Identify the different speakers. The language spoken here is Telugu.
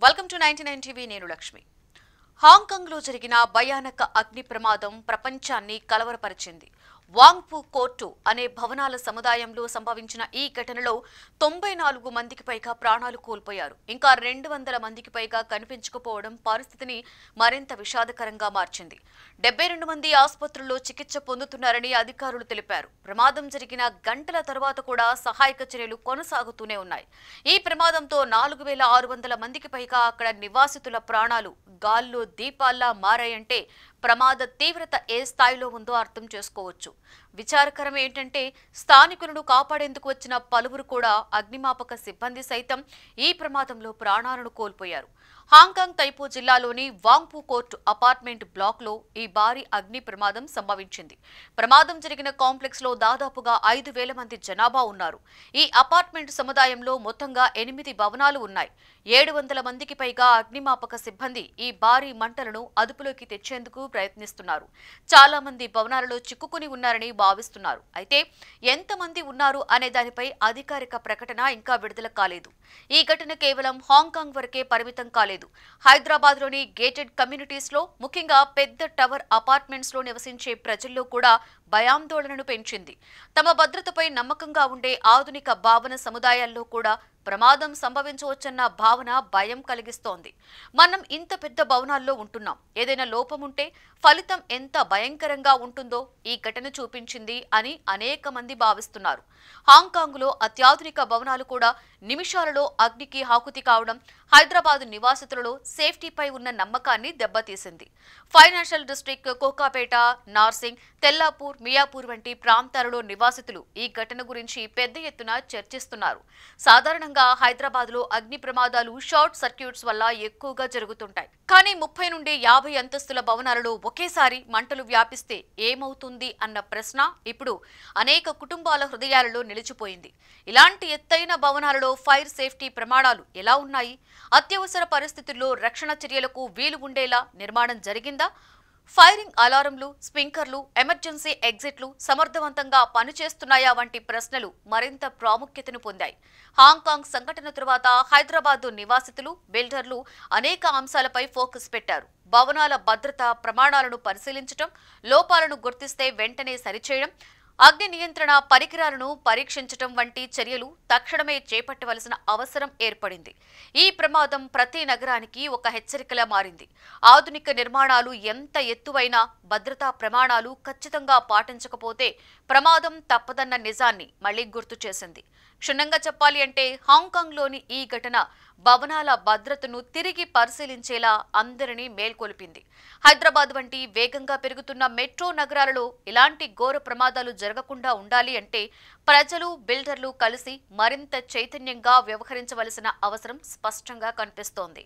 Speaker 1: వెల్కమ్ టు 99 టీవీ నేను లక్ష్మి. హాంకాంగ్ లో జరిగిన భయానక అగ్ని ప్రమాదం ప్రపంచాన్ని కలవరపరిచింది. వాంగ్పు కోర్టు అనే భవనాల సముదాయంలో సంభవించిన ఈ ఘటనలో 94 మందికి పైగా ప్రాణాలు కోల్పోయారు. ఇంకా 200 మందికి పైగా కనిపించకపోవడం పరిస్థితిని మరింత విషాదకరంగా మార్చింది. 72 మంది ఆసుపత్రుల్లో చికిత్స పొందుతున్నారని అధికారులు తెలిపారు. ప్రమాదం జరిగిన గంటల తర్వాత కూడా సహాయక చర్యలు కొనసాగుతూనే ఉన్నాయి. ఈ ప్రమాదంతో 4600 మందికి పైగా అక్కడ నివాసితుల ప్రాణాలు గాల్లో దీపాల్లా మారాయంటే ప్రమాద తీవ్రత ఏ స్థాయిలో ఉందో అర్థం చేసుకోవచ్చు. విచారకరం ఏంటంటే స్థానికులను కాపాడేందుకు వచ్చిన పలువురు కూడా అగ్నిమాపక సిబ్బంది సైతం ఈ ప్రమాదంలో ప్రాణాలను కోల్పోయారు. హాంకాంగ్ తైపో జిల్లాలోని వాంగ్పు కోర్టు అపార్ట్మెంట్ బ్లాక్ లో ఈ భారీ అగ్ని ప్రమాదం సంభవించింది. ప్రమాదం జరిగిన కాంప్లెక్స్ లో దాదాపుగా 5000 మంది జనాభా ఉన్నారు. ఈ అపార్ట్మెంట్ సముదాయంలో మొత్తంగా 8 భవనాలు ఉన్నాయి. 700 మందికి పైగా అగ్నిమాపక సిబ్బంది ఈ భారీ మంటలను అదుపులోకి తెచ్చేందుకు ప్రయత్నిస్తున్నారు. చాలా మంది భవనాలలో చిక్కుకుని ఉన్నారని భావిస్తున్నారు. అయితే ఎంతమంది ఉన్నారు అనే దానిపై అధికారిక ప్రకటన ఇంకా విడుదల కాలేదు. ఈ ఘటన కేవలం హాంకాంగ్ వరకే పరిమితం కాలేదు. హైదరాబాద్ లోని గేటెడ్ కమ్యూనిటీస్ లో, ముఖ్యంగా పెద్ద టవర్ అపార్ట్మెంట్స్ లో నివసించే ప్రజల్లో కూడా భయాందోళనను పెంచింది. తమ భద్రతపై నమ్మకంగా ఉండే ఆధునిక భావన సముదాయాల్లో కూడా ప్రమాదం సంభవించవచ్చన్న భావన భయం కలిగిస్తోంది. మనం ఇంత పెద్ద భవనాల్లో ఉంటున్నాం, ఏదైనా లోపం ఉంటే ఫలితం ఎంత భయంకరంగా ఉంటుందో ఈ ఘటన చూపించింది అని అనేక మంది భావిస్తున్నారు. హాంకాంగ్ లో అత్యాధునిక భవనాలు కూడా నిమిషాలలో అగ్నికి ఆహుతి కావడం హైదరాబాద్ నివాసితులలో సేఫ్టీపై ఉన్న నమ్మకాన్ని దెబ్బతీసింది. ఫైనాన్షియల్ డిస్ట్రిక్ట్, కోకాపేట, నార్సింగ్, తెల్లాపూర్, మియాపూర్ వంటి ప్రాంతాలలో నివాసితులు ఈ ఘటన గురించి పెద్ద ఎత్తున చర్చిస్తున్నారు. సాధారణంగా హైదరాబాద్ లో అగ్ని ప్రమాదాలు షార్ట్ సర్క్యూట్స్ వల్ల ఎక్కువగా జరుగుతుంటాయి. కానీ 30 నుండి 50 అంతస్తుల భవనాలలో ఒకేసారి మంటలు వ్యాపిస్తే ఏమవుతుంది అన్న ప్రశ్న ఇప్పుడు అనేక కుటుంబాల హృదయాలలో నిలిచిపోయింది. ఇలాంటి ఎత్తైన భవనాలలో ఫైర్ సేఫ్టీ ప్రమాణాలు ఎలా ఉన్నాయి? అత్యవసర పరిస్థితుల్లో రక్షణ చర్యలకు వీలు ఉండేలా నిర్మాణం జరిగిందా? ఫైరింగ్ అలారంలు, స్ప్రింక్లర్లు, ఎమర్జెన్సీ ఎగ్జిట్లు సమర్థవంతంగా పనిచేస్తున్నాయా వంటి ప్రశ్నలు మరింత ప్రాముఖ్యతను పొందాయి. హాంకాంగ్ సంఘటన తరువాత హైదరాబాద్ నివాసితులు, బిల్డర్లు అనేక అంశాలపై ఫోకస్ పెట్టారు. భవనాల భద్రతా ప్రమాణాలను పరిశీలించడం, లోపాలను గుర్తిస్తే వెంటనే సరిచేయడం, అగ్ని నియంత్రణ పరికరాలను పరీక్షించడం వంటి చర్యలు తక్షణమే చేపట్టవలసిన అవసరం ఏర్పడింది. ఈ ప్రమాదం ప్రతి నగరానికి ఒక హెచ్చరికలా మారింది. ఆధునిక నిర్మాణాలు ఎంత ఎత్తువైనా భద్రతా ప్రమాణాలు ఖచ్చితంగా పాటించకపోతే ప్రమాదం తప్పదన్న నిజాన్ని మళ్లీ గుర్తు చేసింది. క్షుణ్ణంగా చెప్పాలి అంటే హాంకాంగ్లోని ఈ ఘటన భవనాల భద్రతను తిరిగి పరిశీలించేలా అందరినీ మేల్కొల్పింది. హైదరాబాద్ వంటి వేగంగా పెరుగుతున్న మెట్రో నగరాలలో ఇలాంటి ఘోర ప్రమాదాలు జరగకుండా ఉండాలి అంటే ప్రజలు, బిల్డర్లు కలిసి మరింత చైతన్యంగా వ్యవహరించవలసిన అవసరం స్పష్టంగా కనిపిస్తోంది.